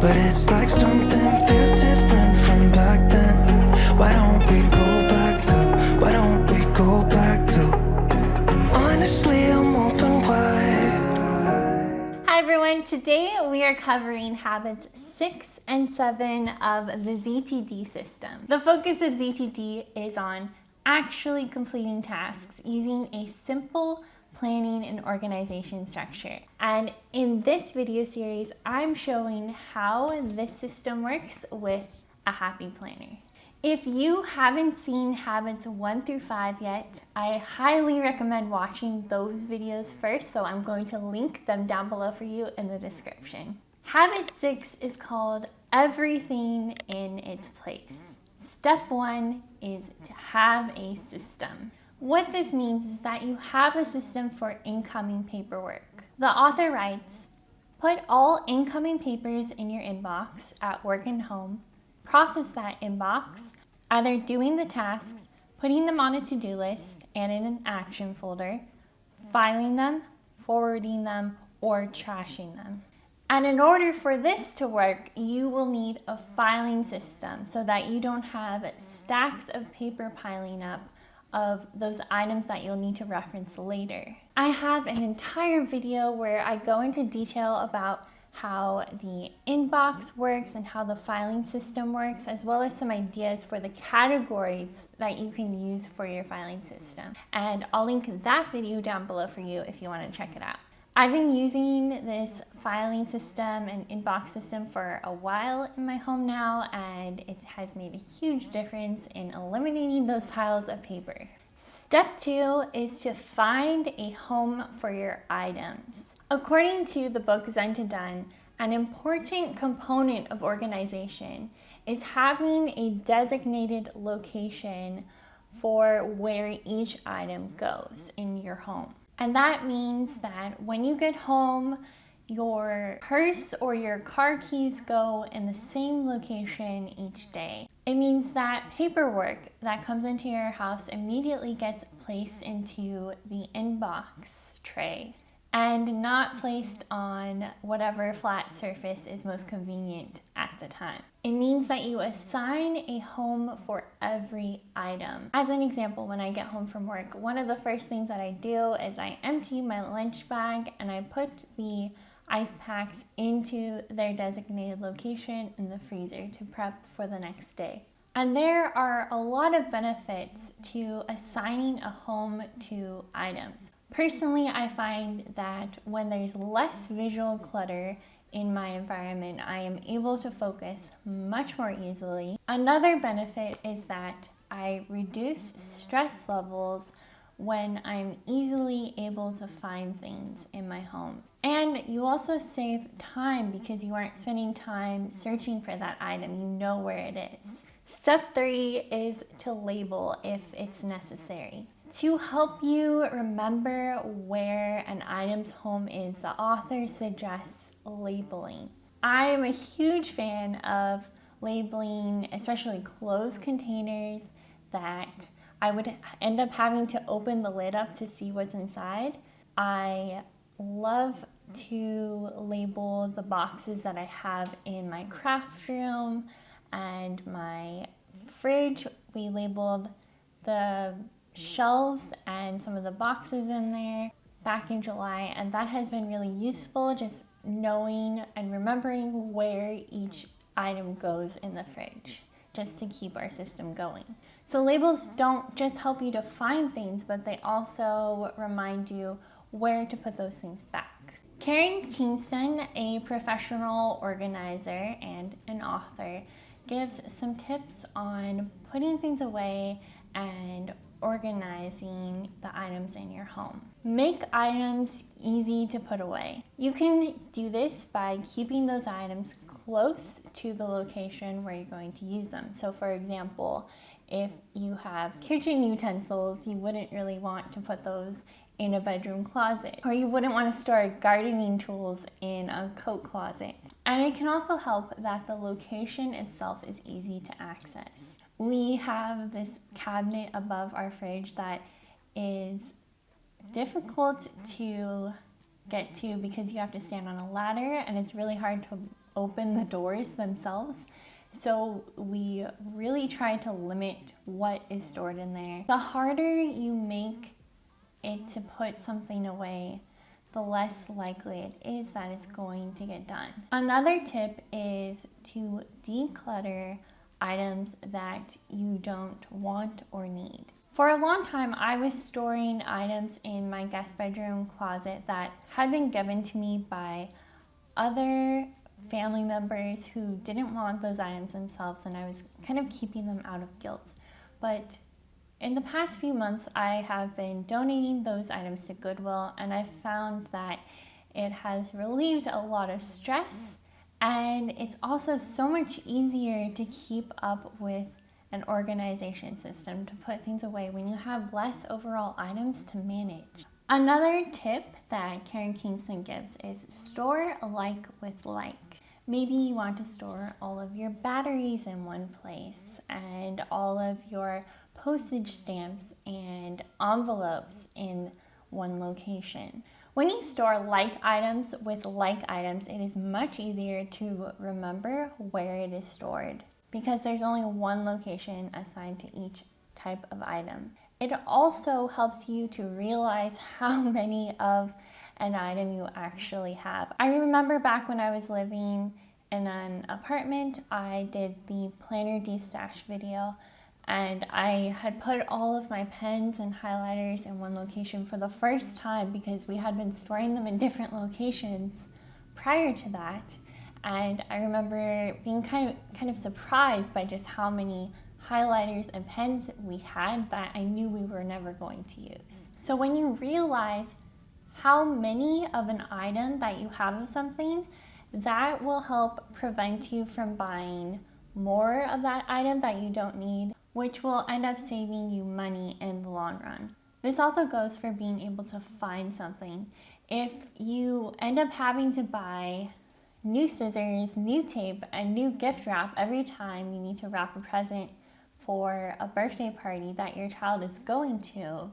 but it's like something feels different from back then. Why don't we go back to honestly, I'm open wide. Hi everyone, today we are covering habits 6 and 7 of the ZTD system. The focus of ZTD is on actually completing tasks using a simple planning and organization structure. And in this video series, I'm showing how this system works with a happy planner. If you haven't seen habits 1 through 5 yet, I highly recommend watching those videos first, so I'm going to link them down below for you in the description. Habit 6 is called Everything in Its Place. Step 1 is to have a system. What this means is that you have a system for incoming paperwork. The author writes, put all incoming papers in your inbox at work and home, process that inbox, either doing the tasks, putting them on a to-do list and in an action folder, filing them, forwarding them, or trashing them. And in order for this to work, you will need a filing system so that you don't have stacks of paper piling up of those items that you'll need to reference later. I have an entire video where I go into detail about how the inbox works and how the filing system works, as well as some ideas for the categories that you can use for your filing system. And I'll link that video down below for you if you want to check it out. I've been using this filing system and inbox system for a while in my home now, and it has made a huge difference in eliminating those piles of paper. Step 2 is to find a home for your items. According to the book Zen To Done, an important component of organization is having a designated location for where each item goes in your home. And that means that when you get home, your purse or your car keys go in the same location each day. It means that paperwork that comes into your house immediately gets placed into the inbox tray and not placed on whatever flat surface is most convenient at the time. It means that you assign a home for every item. As an example, when I get home from work, one of the first things that I do is I empty my lunch bag and I put the ice packs into their designated location in the freezer to prep for the next day. And there are a lot of benefits to assigning a home to items. Personally, I find that when there's less visual clutter in my environment, I am able to focus much more easily. Another benefit is that I reduce stress levels when I'm easily able to find things in my home. And you also save time because you aren't spending time searching for that item. You know where it is. Step 3 is to label if it's necessary. To help you remember where an item's home is, the author suggests labeling. I am a huge fan of labeling, especially closed containers that I would end up having to open the lid up to see what's inside. I love to label the boxes that I have in my craft room and my fridge. We labeled the shelves and some of the boxes in there back in July, and that has been really useful, just knowing and remembering where each item goes in the fridge, just to keep our system going. So labels don't just help you to find things, but they also remind you where to put those things back. Karen Kingston, a professional organizer and an author, gives some tips on putting things away and organizing the items in your home. Make items easy to put away. You can do this by keeping those items close to the location where you're going to use them. So for example, if you have kitchen utensils, you wouldn't really want to put those in a bedroom closet, or you wouldn't want to store gardening tools in a coat closet. And it can also help that the location itself is easy to access. We have this cabinet above our fridge that is difficult to get to because you have to stand on a ladder and it's really hard to open the doors themselves. So we really try to limit what is stored in there. The harder you make it to put something away, the less likely it is that it's going to get done. Another tip is to declutter items that you don't want or need. For a long time, I was storing items in my guest bedroom closet that had been given to me by other family members who didn't want those items themselves, and I was kind of keeping them out of guilt. But in the past few months, I have been donating those items to Goodwill, and I've found that it has relieved a lot of stress, and it's also so much easier to keep up with an organization system, to put things away when you have less overall items to manage. Another tip that Karen Kingston gives is store like with like. Maybe you want to store all of your batteries in one place and all of your postage stamps and envelopes in one location. When you store like items with like items, it is much easier to remember where it is stored because there's only one location assigned to each type of item. It also helps you to realize how many of an item you actually have. I remember back when I was living in an apartment, I did the planner de-stash video, and I had put all of my pens and highlighters in one location for the first time because we had been storing them in different locations prior to that. And I remember being kind of surprised by just how many highlighters and pens we had that I knew we were never going to use. So when you realize how many of an item that you have of something, that will help prevent you from buying more of that item that you don't need, which will end up saving you money in the long run. This also goes for being able to find something. If you end up having to buy new scissors, new tape, and new gift wrap every time you need to wrap a present for a birthday party that your child is going to,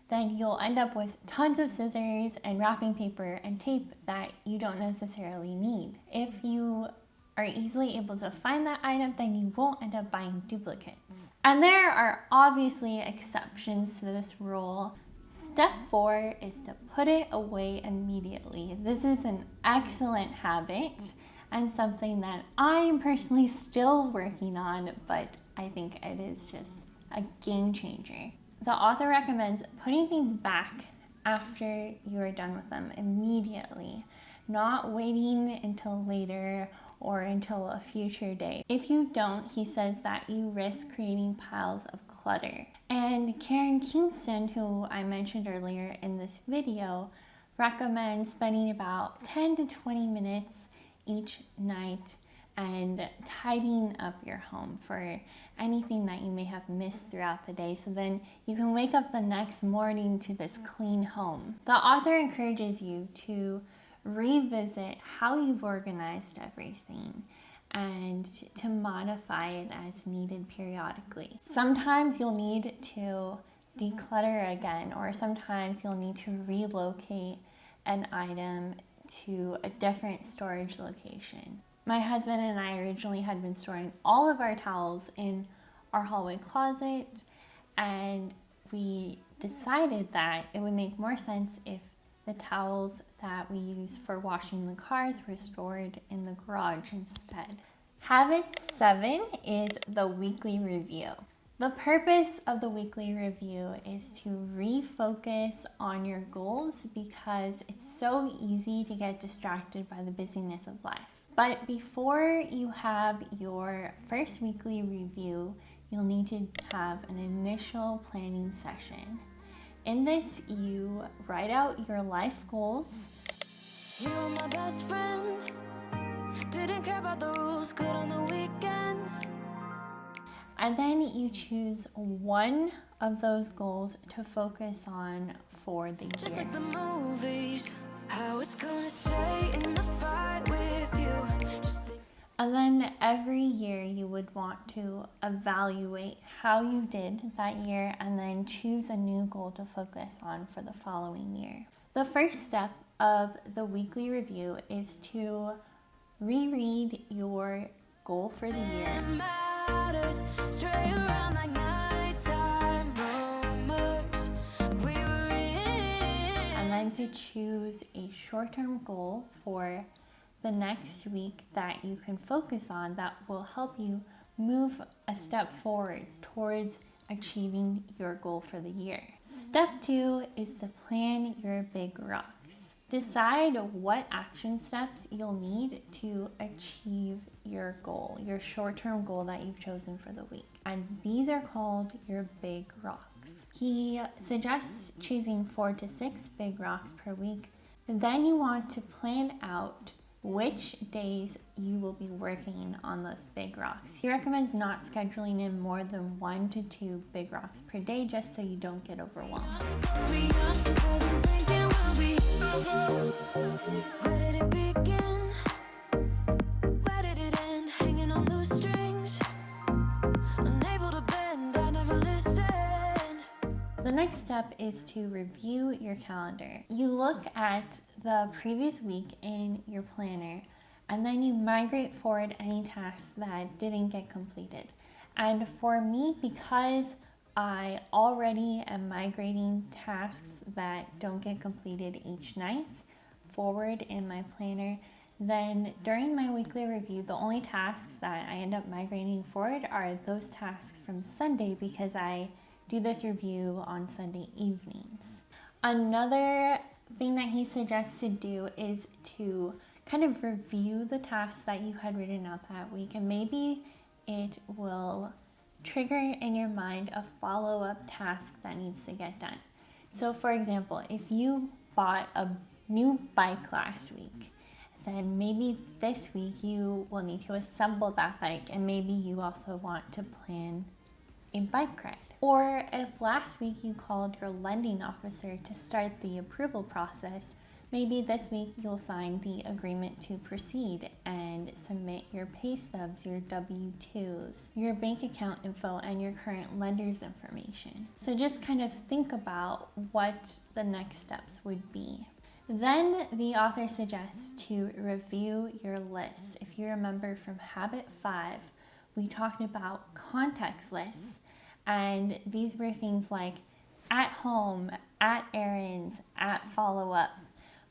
then you'll end up with tons of scissors and wrapping paper and tape that you don't necessarily need. If you are easily able to find that item, then you won't end up buying duplicates. And there are obviously exceptions to this rule. Step 4 is to put it away immediately. This is an excellent habit and something that I am personally still working on, but I think it is just a game changer. The author recommends putting things back after you are done with them immediately, not waiting until later or until a future day. If you don't, he says that you risk creating piles of clutter. And Karen Kingston, who I mentioned earlier in this video, recommends spending about 10 to 20 minutes each night and tidying up your home for anything that you may have missed throughout the day, so then you can wake up the next morning to this clean home. The author encourages you to revisit how you've organized everything and to modify it as needed periodically. Sometimes you'll need to declutter again, or sometimes you'll need to relocate an item to a different storage location. My husband and I originally had been storing all of our towels in our hallway closet, and we decided that it would make more sense if the towels that we use for washing the cars were stored in the garage instead. Habit 7 is the weekly review. The purpose of the weekly review is to refocus on your goals because it's so easy to get distracted by the busyness of life. But before you have your first weekly review, you'll need to have an initial planning session. In this, you write out your life goals. You were my best friend. Didn't care about the rules, good on the weekends. And then you choose one of those goals to focus on for the year. Just like the movies, how it's gonna stay in the fight with you. And then every year you would want to evaluate how you did that year and then choose a new goal to focus on for the following year. The first step of the weekly review is to reread your goal for the year, Matters, stray around like nighttime rumors. We were in. and then to choose a short-term goal for the next week that you can focus on that will help you move a step forward towards achieving your goal for the year. Step 2 is to plan your big rocks. Decide what action steps you'll need to achieve your goal, your short-term goal that you've chosen for the week. And these are called your big rocks. He suggests choosing 4 to 6 big rocks per week. Then you want to plan out which days you will be working on those big rocks. He recommends not scheduling in more than 1 to 2 big rocks per day just so you don't get overwhelmed. Where did it begin? Where did it end? Hanging on loose strings, unable to bend. I never listened. The next step is to review your calendar. You look at the previous week in your planner and then you migrate forward any tasks that didn't get completed. And for me, because I already am migrating tasks that don't get completed each night forward in my planner, then during my weekly review, the only tasks that I end up migrating forward are those tasks from Sunday because I do this review on Sunday evenings. Another thing that he suggests to do is to kind of review the tasks that you had written out that week, and maybe it will trigger in your mind a follow-up task that needs to get done. So for example, if you bought a new bike last week, then maybe this week you will need to assemble that bike, and maybe you also want to plan a bike ride. Or if last week you called your lending officer to start the approval process, maybe this week you'll sign the agreement to proceed and submit your pay stubs, your W-2s, your bank account info, and your current lender's information. So just kind of think about what the next steps would be. Then the author suggests to review your lists. If you remember from Habit 5, we talked about context lists, and these were things like at home, at errands, at follow-up.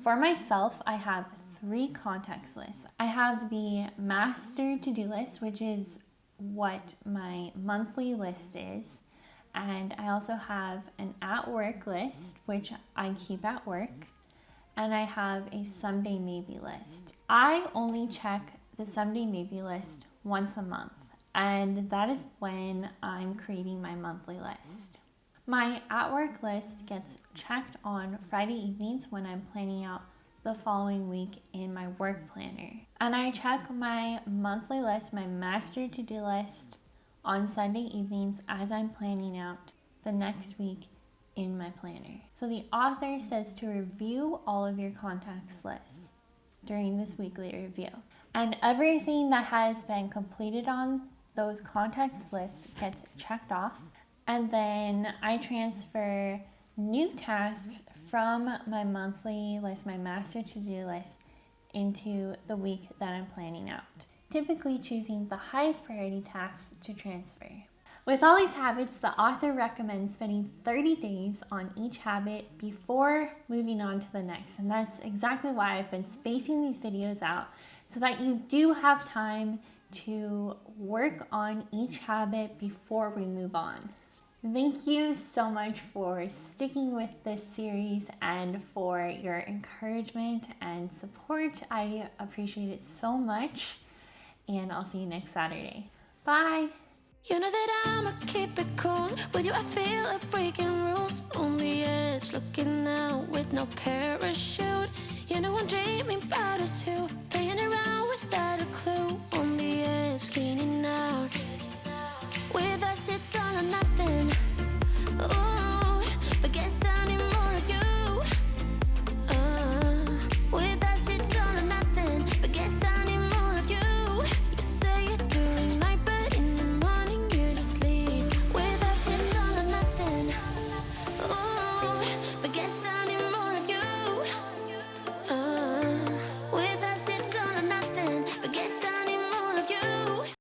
For myself, I have 3 context lists. I have the master to-do list, which is what my monthly list is, and I also have an at-work list, which I keep at work, and I have a someday maybe list. I only check the someday maybe list once a month, and that is when I'm creating my monthly list. My at-work list gets checked on Friday evenings when I'm planning out the following week in my work planner. And I check my monthly list, my master to-do list, on Sunday evenings as I'm planning out the next week in my planner. So the author says to review all of your contacts lists during this weekly review. And everything that has been completed on those contacts lists gets checked off. And then I transfer new tasks from my monthly list, my master to-do list, into the week that I'm planning out, typically choosing the highest priority tasks to transfer. With all these habits, the author recommends spending 30 days on each habit before moving on to the next. And that's exactly why I've been spacing these videos out, so that you do have time to work on each habit before we move on. Thank you so much for sticking with this series and for your encouragement and support. I appreciate it so much, and I'll see you next Saturday. Bye! You know that I'ma keep it cool. With you I feel like breaking rules. On the edge, looking out with no parachute. You know I'm dreaming about us two, playing around without a clue.